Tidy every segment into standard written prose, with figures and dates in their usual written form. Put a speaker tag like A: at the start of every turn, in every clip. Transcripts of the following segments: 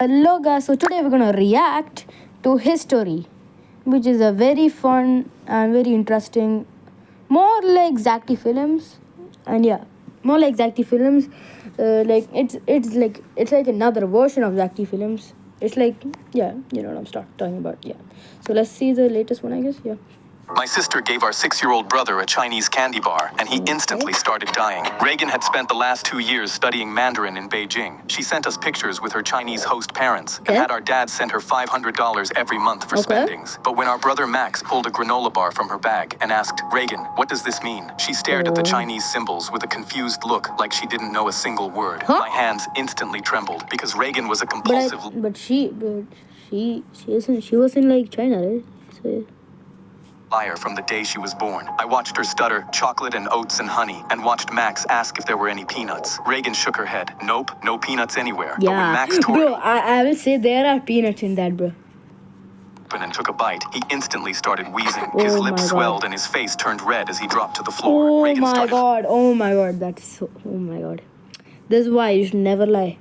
A: Hello guys, so today we're gonna react to History, which is a very fun and very interesting, more like Zaki films, and yeah, more like Zaki films. It's like another version of Zaki films. It's like you know what talking about. Yeah, so let's see the latest one, I guess. Yeah.
B: My sister gave our 6-year-old brother a Chinese candy bar, and he instantly started dying. Reagan had spent the last 2 years studying Mandarin in Beijing. She sent us pictures with her Chinese host parents and had our dad send her $500 every month for spendings. But when our brother Max pulled a granola bar from her bag and asked, "Reagan, what does this mean?" she stared at the Chinese symbols with a confused look like she didn't know a single word. My hands instantly trembled because Reagan was a compulsive...
A: But she was in like China, right? So,
B: liar from the day she was born. I watched her stutter, chocolate and oats and honey, and watched Max ask if there were any peanuts. Reagan shook her head. Nope, no peanuts anywhere.
A: Yeah,
B: but when Max tore
A: bro, I will say there are peanuts in that, bro.
B: And took a bite, he instantly started wheezing. His lips swelled and his face turned red as he dropped to the floor.
A: Oh my god, that's so... Oh my god. This is why you should never lie.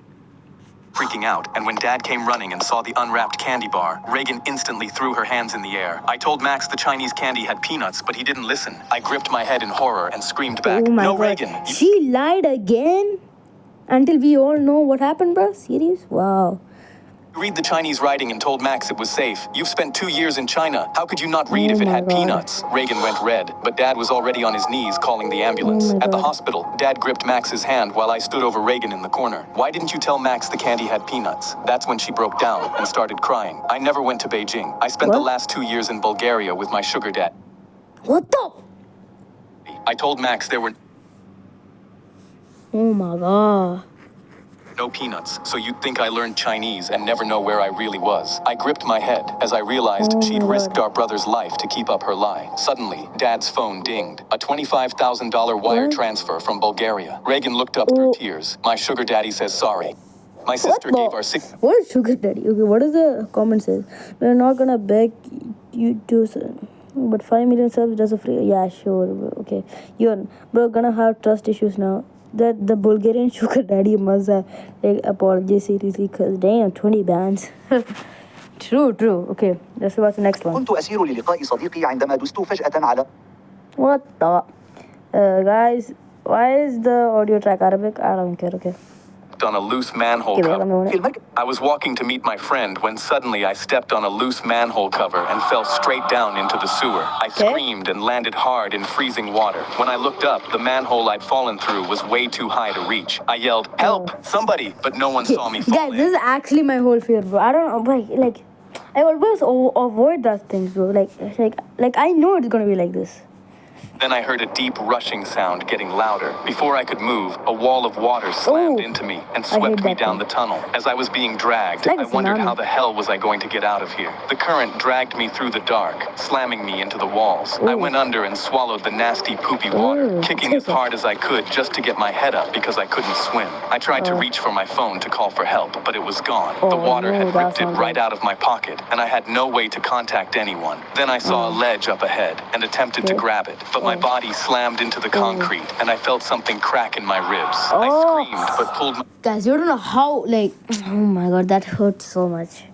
B: Freaking out, and when Dad came running and saw the unwrapped candy bar, Reagan instantly threw her hands in the air. I told Max the Chinese candy had peanuts, but he didn't listen. I gripped my head in horror and screamed back, "No, Reagan!"
A: She lied again? Until we all know what happened, bro? Serious? Wow.
B: Read the Chinese writing and told Max it was safe. You've spent 2 years in China. How could you not read if it had peanuts? Reagan went red, but Dad was already on his knees calling the ambulance. At the hospital, Dad gripped Max's hand while I stood over Reagan in the corner. "Why didn't you tell Max the candy had peanuts?" That's when she broke down and started crying. I never went to Beijing. I spent the last 2 years in Bulgaria with my sugar dad.
A: What the?
B: I told Max there were...
A: Oh my god.
B: No peanuts, so you'd think I learned Chinese and never know where I really was. I gripped my head as I realized she'd risked our brother's life to keep up her lie. Suddenly, Dad's phone dinged. A $25,000 wire transfer from Bulgaria. Reagan looked up through tears. My sugar daddy says sorry. My sister gave our
A: What is sugar daddy? Okay, what does the comment say? We're not gonna beg you to... But 5 million subs does a free... Yeah, sure, bro. Okay. Bro, gonna have trust issues now. That the Bulgarian sugar daddy must have apology seriously, because damn, 20 bands. True. Okay, let's watch the next one.
C: كنت أسير للقاء صديقي عندما دست فجأة على...
A: What the... guys, why is the audio track Arabic? I don't care, okay.
B: On a loose manhole cover. I was walking to meet my friend when suddenly I stepped on a loose manhole cover and fell straight down into the sewer. I screamed and landed hard in freezing water. When I looked up, the manhole I'd fallen through was way too high to reach. I yelled, "Help! Somebody!" But no one saw me fall.
A: Guys, this is actually my whole fear, bro. I don't know, like I always avoid that things, bro. Like I know it's gonna be like this.
B: Then I heard a deep rushing sound getting louder. Before I could move, a wall of water slammed into me and swept me down the tunnel. As I was being dragged, I wondered how the hell was I going to get out of here. The current dragged me through the dark, slamming me into the walls. I went under and swallowed the nasty poopy water, kicking as hard as I could just to get my head up because I couldn't swim. I tried to reach for my phone to call for help, but it was gone. The water had ripped it right out of my pocket, and I had no way to contact anyone. Then I saw a ledge up ahead and attempted to grab it, but my body slammed into the concrete, and I felt something crack in my ribs. I screamed, but pulled
A: Guys, you don't know how, like... Oh my god, that hurts so much.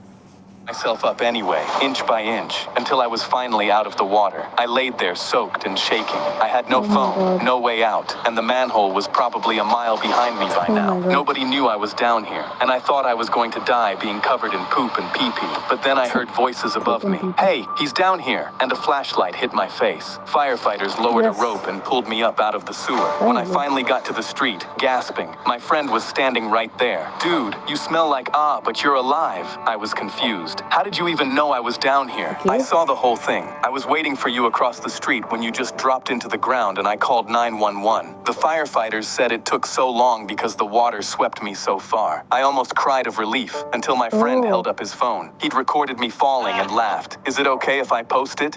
B: Myself up anyway, inch by inch, until I was finally out of the water. I laid there soaked and shaking. I had no phone, no way out, and the manhole was probably a mile behind me by now. Nobody knew I was down here, and I thought I was going to die being covered in poop and pee-pee. But then I heard voices above me. "Hey, he's down here!" And a flashlight hit my face. Firefighters lowered a rope and pulled me up out of the sewer. When I finally got to the street, gasping, my friend was standing right there. "Dude, you smell like but you're alive." I was confused. "How did you even know I was down here?" I saw the whole thing. I was waiting for you across the street when you just dropped into the ground and I called 911. The firefighters said it took so long because the water swept me so far. I almost cried of relief until my friend held up his phone. He'd recorded me falling and laughed. "Is it okay if I post it?"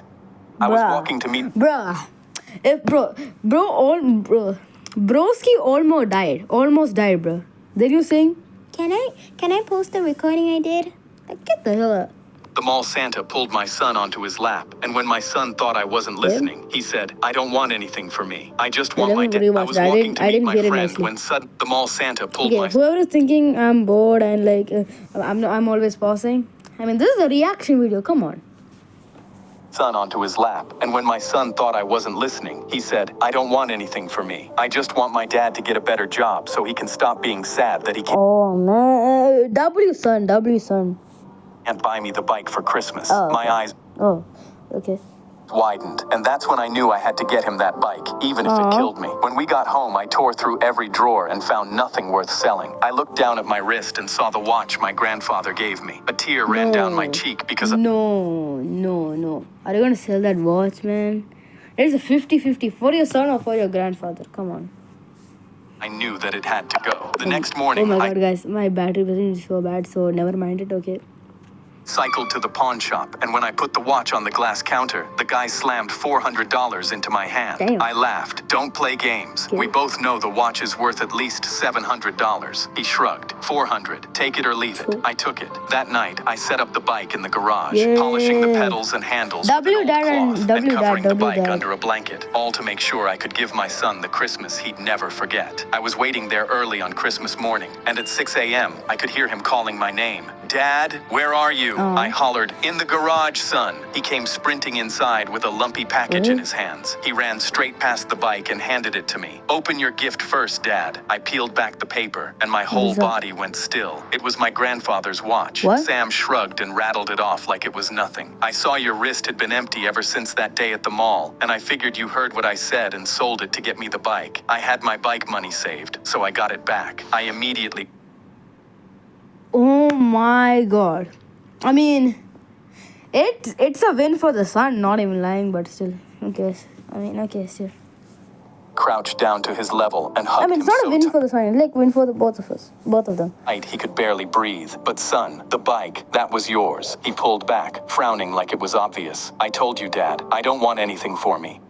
B: I was walking to meet... Broski almost died, bro. Then you saying, can I post the recording I did? Like, get the hell out. The mall Santa pulled my son onto his lap, and when my son thought I wasn't listening, he said, "I don't want anything for me. I just want
A: let
B: my
A: me
B: dad." I
A: rewatch
B: was
A: that.
B: walking to
A: I
B: meet
A: didn't
B: my
A: hear it
B: friend
A: nicely.
B: when the mall Santa pulled
A: Okay,
B: my
A: whoever is thinking I'm bored and like I'm always pausing. I mean, this is a reaction video. Come on.
B: son onto his lap, and when my son thought I wasn't listening, he said, "I don't want anything for me. I just want my dad to get a better job so he can stop being sad that he
A: Oh man, W son.
B: can't buy me the bike for Christmas."
A: Oh, okay.
B: My eyes
A: Oh, okay.
B: widened, and that's when I knew I had to get him that bike, even if it killed me. When we got home, I tore through every drawer and found nothing worth selling. I looked down at my wrist and saw the watch my grandfather gave me. A tear ran down my cheek because
A: No. Are you gonna sell that watch, man? It's a 50-50 for your son or for your grandfather. Come on.
B: I knew that it had to go. The next morning,
A: Oh my
B: I
A: god, guys, my battery wasn't so bad, so never mind it. Okay.
B: cycled to the pawn shop, and when I put the watch on the glass counter, the guy slammed $400 into my hand.
A: Damn.
B: I laughed. "Don't play games.
A: Okay.
B: We both know the watch is worth at least $700. He shrugged. "400. Take it or leave it."
A: Cool.
B: I took it. That night, I set up the bike in the garage,
A: Yeah.
B: polishing the pedals and handles with
A: W
B: an
A: that
B: old
A: and
B: cloth,
A: W
B: and
A: that,
B: covering the
A: W
B: bike
A: that.
B: under a blanket, all to make sure I could give my son the Christmas he'd never forget. I was waiting there early on Christmas morning, and at 6 a.m., I could hear him calling my name. "Dad, where are you?" I hollered, "In the garage, son." He came sprinting inside with a lumpy package in his hands. He ran straight past the bike and handed it to me. "Open your gift first, Dad." I peeled back the paper, and my whole
A: is that?
B: body went still. It was my grandfather's watch.
A: What?
B: Sam shrugged and rattled it off like it was nothing. "I saw your wrist had been empty ever since that day at the mall, and I figured you heard what I said and sold it to get me the bike. I had my bike money saved, so I got it back. I immediately..."
A: Oh my god. I mean, it's a win for the son, not even lying, but still. Okay. Okay, still.
B: crouched down to his level and hugged
A: I mean,
B: him
A: it's not a
B: so
A: win for the son, it's like win for the both of us. Both of them.
B: tight he could barely breathe. "But son, the bike, that was yours." He pulled back, frowning like it was obvious. "I told you, Dad, I don't want anything for me."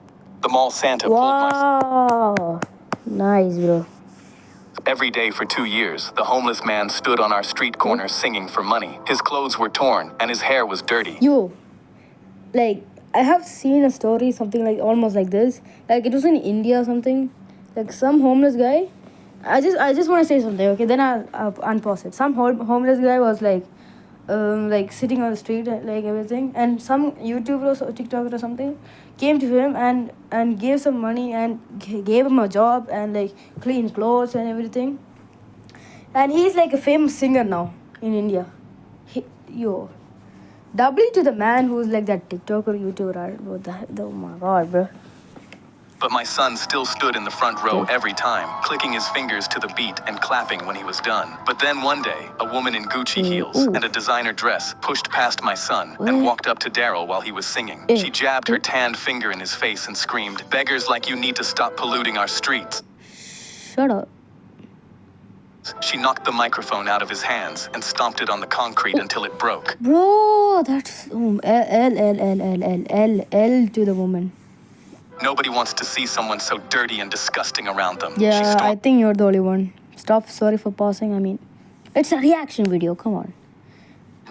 B: The mall Santa pulled my...
A: Wow. Nice, bro.
B: Every day for 2 years, the homeless man stood on our street corner singing for money. His clothes were torn and his hair was dirty.
A: Yo, like, I have seen a story, something like almost like this. Like, it was in India or something. Like, some homeless guy. I just want to say something, okay? Then I'll unpause it. Some homeless guy was like sitting on the street, like everything, and some YouTuber or TikToker or something came to him and gave some money and gave him a job and like clean clothes and everything. And he's like a famous singer now in India. W to the man who's like that TikToker, YouTuber. Oh my god, bro.
B: But my son still stood in the front row every time, clicking his fingers to the beat and clapping when he was done. But then one day, a woman in Gucci heels and a designer dress pushed past my son and walked up to Daryl while he was singing. She jabbed her tanned finger in his face and screamed, "Beggars like you need to stop polluting our streets."
A: Shut up.
B: She knocked the microphone out of his hands and stomped it on the concrete until it broke.
A: Bro, that's L to the woman.
B: Nobody wants to see someone so dirty and disgusting around them. She
A: Yeah, I
B: stormed
A: think you're the only one. Stop, sorry for pausing. I mean, it's a reaction video, come on.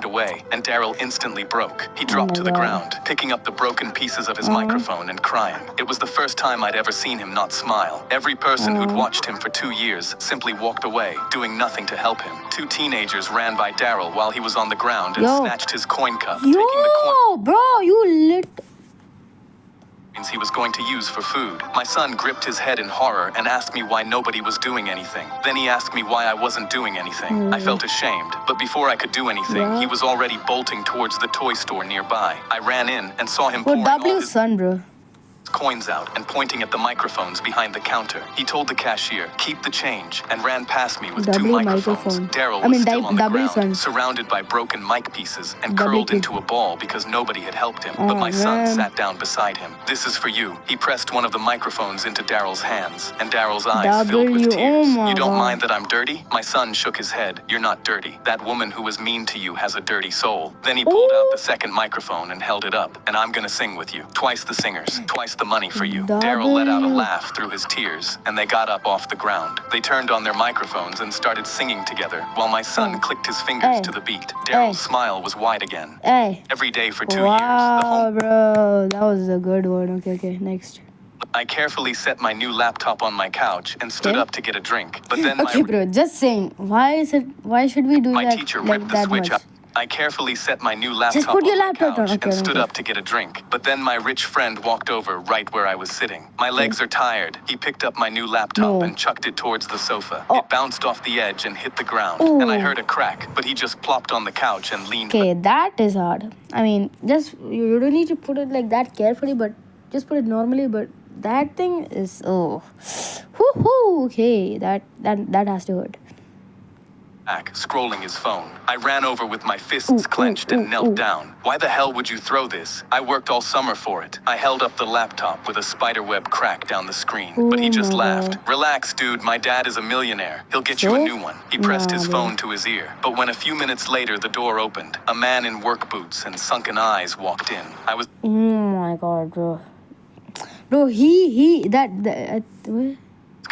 B: away, and Daryl instantly broke. He dropped to the
A: God.
B: ground, picking up the broken pieces of his microphone and crying. It was the first time I'd ever seen him not smile. Every person who'd watched him for 2 years simply walked away, doing nothing to help him. 2 teenagers ran by Daryl while he was on the ground and snatched his coin cup, taking the coin
A: Bro, you lit.
B: he was going to use for food. My son gripped his head in horror and asked me why nobody was doing anything. Then he asked me why I wasn't doing anything. I felt ashamed, but before I could do anything, he was already bolting towards the toy store nearby. I ran in and saw him pouring all
A: W's
B: his
A: son, bro.
B: coins out and pointing at the microphones behind the counter. He told the cashier, "Keep the change," and ran past me with 2
A: W
B: microphones.
A: microphone.
B: Daryl
A: I
B: was
A: mean,
B: still on the
A: W
B: ground,
A: son.
B: surrounded by broken mic pieces and
A: W
B: curled
A: kid.
B: into a ball because nobody had helped him. But my son
A: man.
B: sat down beside him. "This is for you." He pressed one of the microphones into Daryl's hands, and Daryl's eyes filled with
A: W,
B: tears.
A: oh my
B: "You don't
A: God.
B: mind that I'm dirty?" My son shook his head. "You're not dirty. That woman who was mean to you has a dirty soul." Then he pulled out the second microphone and held it up. "And I'm gonna sing with you. Twice the singers, twice the money for you. Daryl let out a
A: W.
B: laugh through his tears, and they got up off the ground. They turned on their microphones and started singing together, while my son clicked his fingers to the beat. Daryl's smile was wide again.
A: Hey.
B: Every day for 2 years, the
A: Wow,
B: home...
A: bro. That was a good one. Okay, next.
B: I carefully set my new laptop on my couch and stood up to get a drink. But then
A: Okay, bro. Just saying. Why should we do
B: my
A: that
B: teacher
A: like
B: ripped the
A: that
B: switch
A: much?
B: out. I carefully set my new laptop
A: put your
B: on my
A: laptop
B: couch
A: down. Okay,
B: and stood
A: okay.
B: up to get a drink. But then my rich friend walked over right where I was sitting. My legs are tired. He picked up my new laptop and chucked it towards the sofa. It bounced off the edge and hit the ground. And I heard a crack, but he just plopped on the couch and leaned.
A: Okay, that is hard. I mean, just you don't need to put it like that carefully, but just put it normally. But that thing is okay, that has to hurt.
B: back, scrolling his phone. I ran over with my fists clenched and knelt down. Why the hell would you throw this? I worked all summer for it. I held up the laptop with a spiderweb crack down the screen, but he just laughed. Relax, dude, my dad is a millionaire. He'll get you a new one. He pressed his phone to his ear. But when a few minutes later the door opened, a man in work boots and sunken eyes walked in. I was...
A: Oh my god, bro. Bro, what?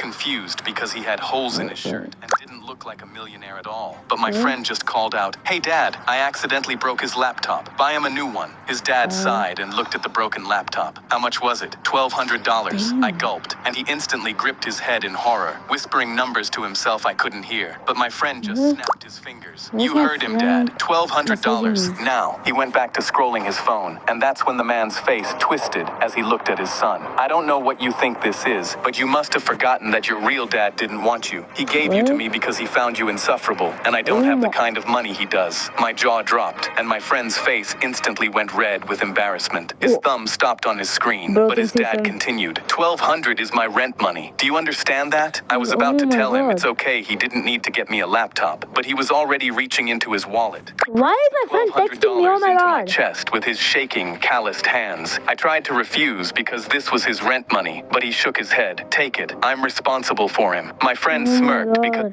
B: confused because he had holes in his shirt and didn't look like a millionaire at all. But my friend just called out, "Hey dad, I accidentally broke his laptop. Buy him a new one." His dad sighed and looked at the broken laptop. How much was it? $1,200. I gulped, and he instantly gripped his head in horror, whispering numbers to himself I couldn't hear. But my friend just snapped his fingers. You heard him, Dad. $1,200. Now, he went back to scrolling his phone, and that's when the man's face twisted as he looked at his son. I don't know what you think this is, but you must have forgotten that your real dad didn't want you. He gave you to me because he found you insufferable, and I don't have the kind of money he does. My jaw dropped, and my friend's face instantly went red with embarrassment. His thumb stopped on his screen, but his dad continued. $1,200 is my rent money. Do you understand that? I was about to tell him it's okay, he didn't need to get me a laptop, but he was already reaching into his wallet.
A: Why is my friend texting me? Oh my
B: into my
A: god.
B: chest with his shaking, calloused hands. I tried to refuse because this was his rent money, but he shook his head. Take it. I'm responsible for him. My friend smirked because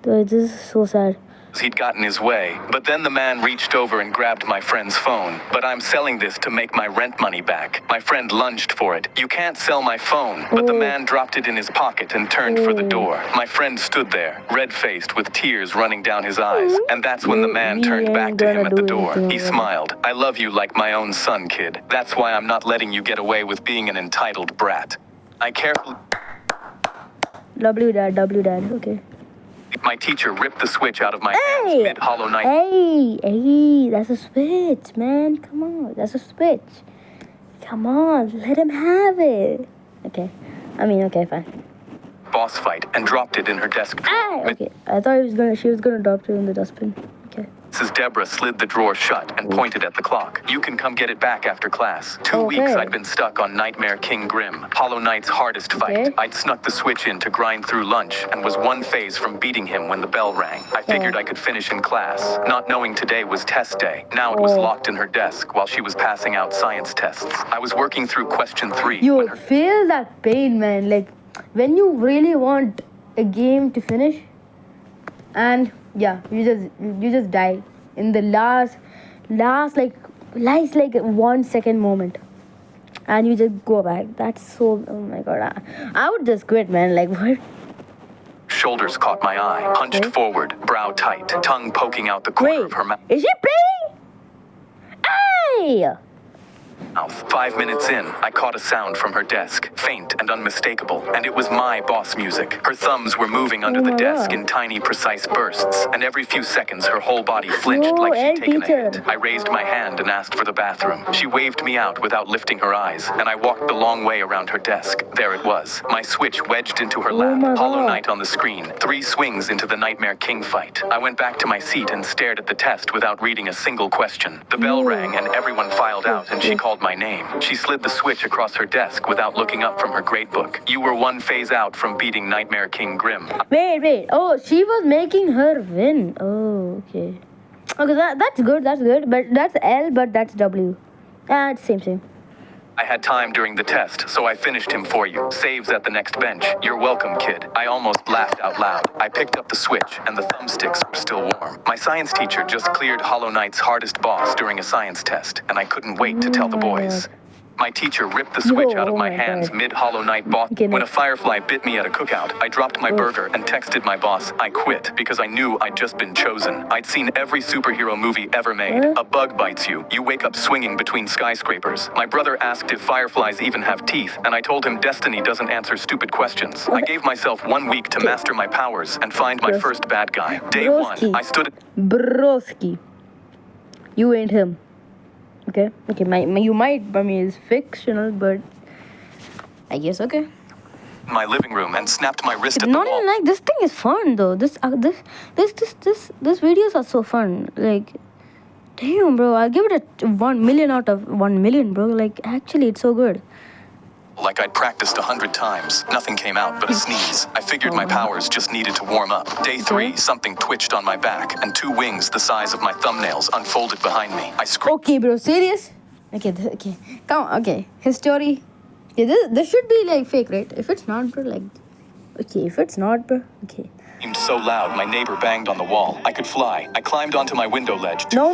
A: Dude, this is so sad.
B: he'd gotten his way. But then the man reached over and grabbed my friend's phone. But I'm selling this to make my rent money back. My friend lunged for it. You can't sell my phone. But the man dropped it in his pocket and turned for the door. My friend stood there, red-faced with tears running down his eyes. And that's when the man turned back to him at the door. He smiled. I love you like my own son, kid. That's why I'm not letting you get away with being an entitled brat. I carefully...
A: W dad, okay.
B: My teacher ripped the switch out of my hands mid-Hollow Knight.
A: Hey, that's a switch, man. Come on, that's a switch. Come on, let him have it. Okay, okay, fine.
B: Boss fight and dropped it in her desk drawer.
A: Okay, I thought she was gonna drop it in the dustbin. Okay.
B: Mrs. Deborah slid the drawer shut and pointed at the clock. You can come get it back after class. 2 weeks I'd been stuck on Nightmare King Grim, Hollow Knight's hardest fight. I'd snuck the switch in to grind through lunch and was one phase from beating him when the bell rang. I figured I could finish in class, not knowing today was test day. Now it was locked in her desk while she was passing out science tests. I was working through question 3.
A: You feel that pain, man. Like when you really want a game to finish, and yeah, you just die in the last like 1 second moment, and you just go back. That's so, oh my god, I would just quit, man. Like what?
B: Shoulders caught my eye, hunched forward, brow tight, tongue poking out the corner of her mouth.
A: Is she playing? Hey!
B: 5 minutes in, I caught a sound from her desk, faint and unmistakable, and it was my boss music. Her thumbs were moving under the desk in tiny, precise bursts, and every few seconds her whole body flinched like she'd taken a hit. I raised my hand and asked for the bathroom. She waved me out without lifting her eyes, and I walked the long way around her desk. There it was, my switch wedged into her lap, Hollow Knight on the screen, 3 swings into the Nightmare King fight. I went back to my seat and stared at the test without reading a single question. The bell rang and everyone filed out, and she called my name. She slid the switch across her desk without looking up from her gradebook. You were one phase out from beating Nightmare King Grim.
A: Wait. Oh, she was making her win. Oh, okay. Okay, that's good. But that's L, but that's W. It's same.
B: I had time during the test, so I finished him for you. Saves at the next bench. You're welcome, kid. I almost laughed out loud. I picked up the switch, and the thumbsticks were still warm. My science teacher just cleared Hollow Knight's hardest boss during a science test, and I couldn't wait to tell the boys. My teacher ripped the switch
A: Yo,
B: out of
A: oh
B: my
A: my
B: hands
A: God.
B: mid-hollow night boss.
A: Okay,
B: When a
A: next.
B: firefly bit me at a cookout, I dropped my burger and texted my boss. I quit because I knew I'd just been chosen. I'd seen every superhero movie ever made.
A: What?
B: A bug bites you. You wake up swinging between skyscrapers. My brother asked if fireflies even have teeth, and I told him destiny doesn't answer stupid questions. I gave myself 1 week to master my powers and find my first bad guy. Day one,
A: Broski.
B: I stood
A: Broski. You ain't him. Okay? Okay, you might, I mean, it's fictional, but I guess okay.
B: in my living room and snapped my wrist at the
A: Not
B: wall.
A: even like this thing is fun though. This videos are so fun. Like, damn, bro, I'll give it a 1 million out of 1 million, bro. Like, actually, it's so good.
B: Like I'd practiced 100 times. Nothing came out but a sneeze. I figured my powers just needed to warm up. Day 3, something twitched on my back, and 2 wings the size of my thumbnails unfolded behind me. I screamed.
A: Okay, bro, serious? Okay, okay. Come on, okay. His story. Yeah, this should be like fake, right? If it's not, bro, like. Okay, if it's not, bro, okay.
B: Screamed so loud, my neighbor banged on the wall. I could fly. I climbed onto my window ledge.
A: No.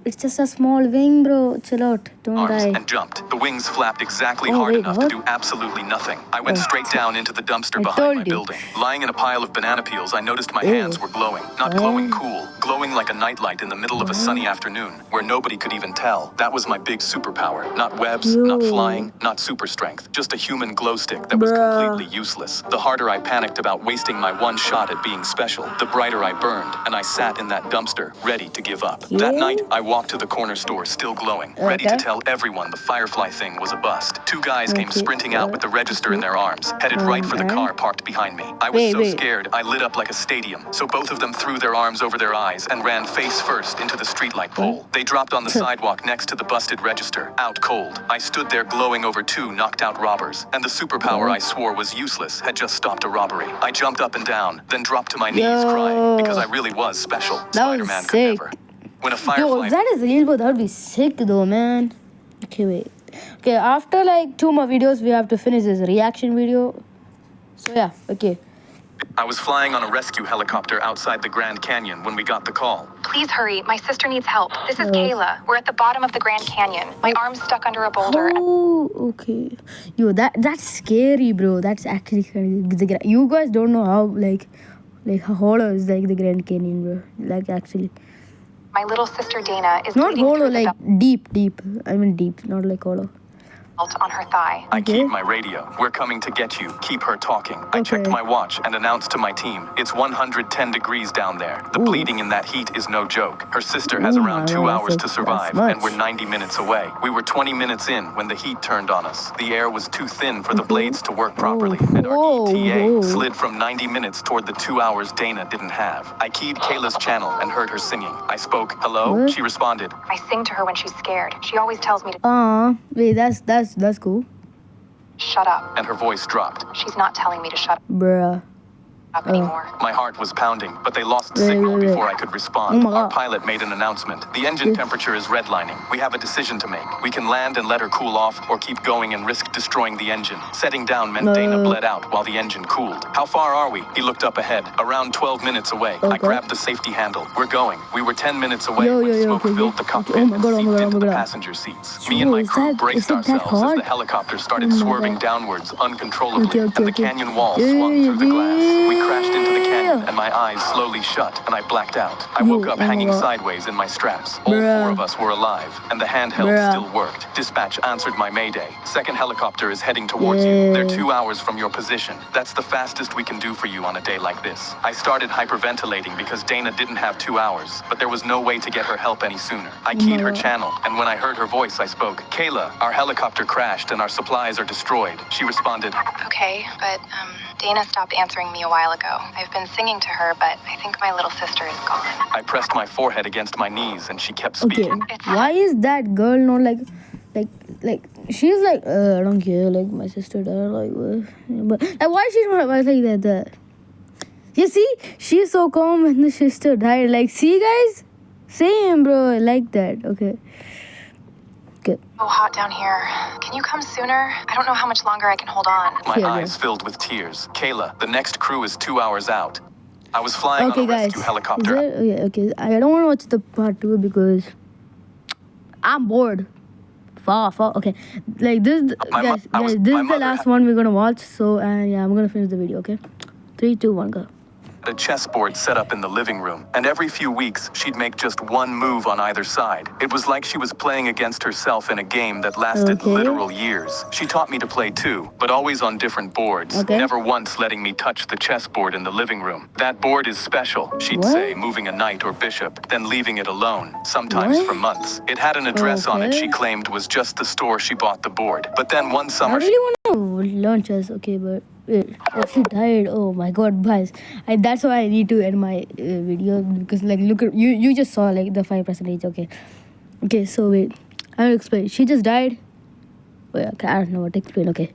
A: It's just a small wing, bro. Chill out. Don't
B: Arms
A: die.
B: and jumped. The wings flapped exactly
A: Oh,
B: hard
A: wait,
B: enough
A: what?
B: to do absolutely nothing. I went straight down into the dumpster
A: I
B: behind
A: told
B: my
A: you.
B: building. Lying in a pile of banana peels, I noticed my
A: Ew.
B: hands were glowing. Not glowing cool, glowing like a nightlight in the middle of a sunny afternoon, where nobody could even tell. That was my big superpower. Not webs, not
A: Yo.
B: flying, not super strength. Just a human glow stick that was
A: Bruh.
B: completely useless. The harder I panicked about wasting my one shot at being special, the brighter I burned, and I sat in that dumpster, ready to give up. That
A: Yeah.
B: night, I walked to the corner store, still glowing, ready to
A: Okay.
B: tell everyone the firefly thing was a bust. 2 guys came
A: Okay.
B: sprinting out with the register in their arms, headed right for the
A: Okay.
B: car parked behind me. I was so
A: Wait.
B: scared, I lit up like a stadium. So both of them threw their arms over their eyes and ran face first into the streetlight pole. They dropped on the sidewalk next to the busted register, out cold. I stood there glowing over 2 knocked out robbers, and the superpower I swore was useless had just stopped a robbery. I jumped up and down, then dropped to my knees crying, because I really was special.
A: That was
B: Spider-Man could
A: sick.
B: never. When a
A: Yo,
B: firefly...
A: if that is real, bro, that would be sick though, man. Okay, wait. Okay, after like 2 more videos, we have to finish this reaction video. So yeah, okay.
B: I was flying on a rescue helicopter outside the Grand Canyon when we got the call.
D: Please hurry. My sister needs help. This is Kayla. We're at the bottom of the Grand Canyon. My arm's stuck under a boulder.
A: Oh, okay. Yo, that's scary, bro. That's actually scary. You guys don't know how like how hollow is like the Grand Canyon, bro. Like actually,
D: My little sister Dana is
A: not
D: bleeding
A: hollow,
D: through the
A: like deep. I mean deep, not like hollow.
D: belt on her thigh.
B: I
A: Okay.
B: keyed my radio. We're coming to get you. Keep her talking. I checked
A: Okay.
B: my watch and announced to my team, it's 110 degrees down there. The bleeding in that heat is no joke. Her sister has
A: Ooh,
B: around
A: my
B: 2
A: God,
B: hours to
A: that's
B: survive,
A: much.
B: and we're 90 minutes away. We were 20 minutes in when the heat turned on us. The air was too thin for the blades to work properly, and our ETA
A: Whoa.
B: slid from 90 minutes toward the 2 hours Dana didn't have. I keyed Kayla's channel and heard her singing. I spoke, hello?
A: What?
B: She responded,
D: I sing to her when she's scared. She always tells me to
A: Wait, that's cool,
D: shut up.
B: and her voice dropped.
D: She's not telling me to shut
A: bruh.
D: up anymore.
B: My heart was pounding, but they lost
A: Wait,
B: signal
A: wait, wait.
B: before I could respond.
A: Oh my
B: Our
A: God.
B: pilot made an announcement. The engine temperature is redlining. We have a decision to make. We can land and let her cool off, or keep going and risk destroying the engine. Setting down meant Dana bled out while the engine cooled. How far are we? He looked up ahead. Around 12 minutes away. I
A: Okay.
B: grabbed the safety handle. We're going. We were 10 minutes away
A: Yo,
B: when
A: yo,
B: smoke
A: okay,
B: filled
A: okay.
B: the cockpit
A: Oh my
B: and
A: God, oh my
B: seeped
A: God, oh
B: into
A: my
B: the
A: God.
B: passenger seats.
A: Yo,
B: Me and my
A: is
B: crew
A: that-
B: braced
A: is it that
B: ourselves as
A: hot?
B: the helicopter started
A: Oh my
B: swerving
A: God.
B: downwards uncontrollably,
A: Okay,
B: and the canyon wall swung through the glass. We crashed into the canyon, and my eyes slowly shut, and I blacked out. I woke
A: Yo,
B: up
A: oh my
B: hanging
A: God.
B: sideways in my straps. All
A: Bruh.
B: 4 of us were alive, and the handheld
A: Bruh.
B: still worked. Dispatch answered my mayday. Second helicopter is heading towards you. They're 2 hours from your position. That's the fastest we can do for you on a day like this. I started hyperventilating because Dana didn't have 2 hours, but there was no way to get her help any sooner. I keyed her
A: God.
B: channel, and when I heard her voice, I spoke. Kayla, our helicopter crashed and our supplies are destroyed. She responded,
D: Okay, but Dana stopped answering me a while ago. I've been singing to her, but I think my little sister is gone.
B: I pressed my forehead against my knees and she kept
A: Okay,
B: speaking.
A: why is that girl not like she's like I don't care, like my sister died, like but like why she's not like that? You see, she's so calm when the sister died. Like, see guys, same bro, I like that. Okay.
D: So hot down here. Can you come sooner? I don't know how much longer I can hold on.
B: My
A: Yeah,
B: eyes filled with tears. Kayla, the next crew is 2 hours out. I was flying
A: Okay,
B: on a
A: guys.
B: rescue helicopter.
A: Okay. I don't want to watch the part 2 because I'm bored. Far. Okay. Like this,
B: My
A: guys.
B: mo- I was-
A: This
B: my
A: is the
B: mother
A: last
B: had-
A: one we're gonna watch. So yeah, I'm gonna finish the video. Okay. 3, 2, 1, go.
B: A chessboard set up in the living room, and every few weeks she'd make just one move on either side. It was like she was playing against herself in a game that lasted
A: Okay.
B: literal years. She taught me to play too, but always on different boards,
A: Okay.
B: never once letting me touch the chessboard in the living room. That board is special, she'd
A: What?
B: say, moving a knight or bishop, then leaving it alone, sometimes
A: What?
B: for months. It had an address on it
A: Okay.
B: she claimed was just the store she bought the board. But then one
A: I
B: summer
A: really want to learn chess. Okay, but wait. Oh, she died. Oh my God, guys. That's why I need to end my video because like look at you. You just saw like the 5%. Okay. Okay. So wait. I'll explain. She just died. Wait, okay, I don't know what to explain. Okay.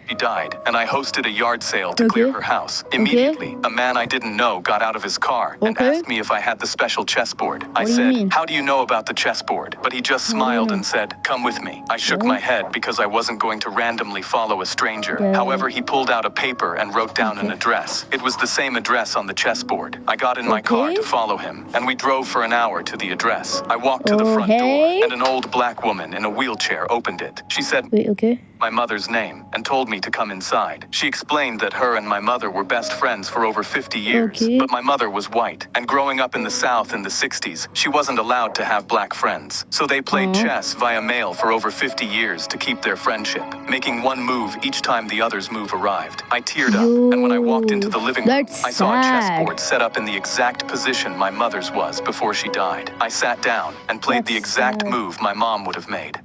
B: She died, and I hosted a yard sale to
A: Okay.
B: clear her house. Immediately, a man I didn't know got out of his car and
A: Okay.
B: asked me if I had the special chessboard. I
A: What do you
B: said,
A: mean?
B: "How do you know about the chessboard?" But he just smiled and said, "Come with me." I shook my head because I wasn't going to randomly follow a stranger.
A: Yeah.
B: However, he pulled out a paper and wrote down an address. It was the same address on the chessboard. I got in my car
A: Okay.
B: to follow him, and we drove for an hour to the address. I walked to the front
A: hey.
B: door, and an old black woman in a wheelchair opened it. She said,
A: Wait. Okay.
B: my mother's name and told me to come inside. She explained that her and my mother were best friends for over 50 years,
A: Okay.
B: but my mother was white, and growing up in the South in the 60s, she wasn't allowed to have black friends. So they played chess via mail for over 50 years to keep their friendship, making one move each time the other's move arrived. I teared up, and when I walked into the living room,
A: That's
B: I saw a
A: sad.
B: chessboard set up in the exact position my mother's was before she died. I sat down and played the
A: That's
B: exact
A: sad.
B: move my mom would have made.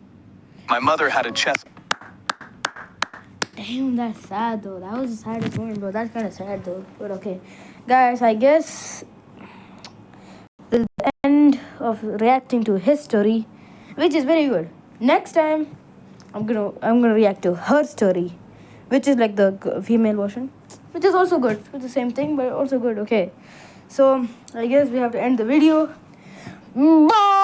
B: My mother had a chess
A: Damn, that's sad though. That was the saddest moment, bro. That's kind of sad though. But okay, guys, I guess this is the end of reacting to his story, which is very good. Next time, I'm gonna react to her story, which is like the female version, which is also good. It's the same thing, but also good. Okay, so I guess we have to end the video. Bye.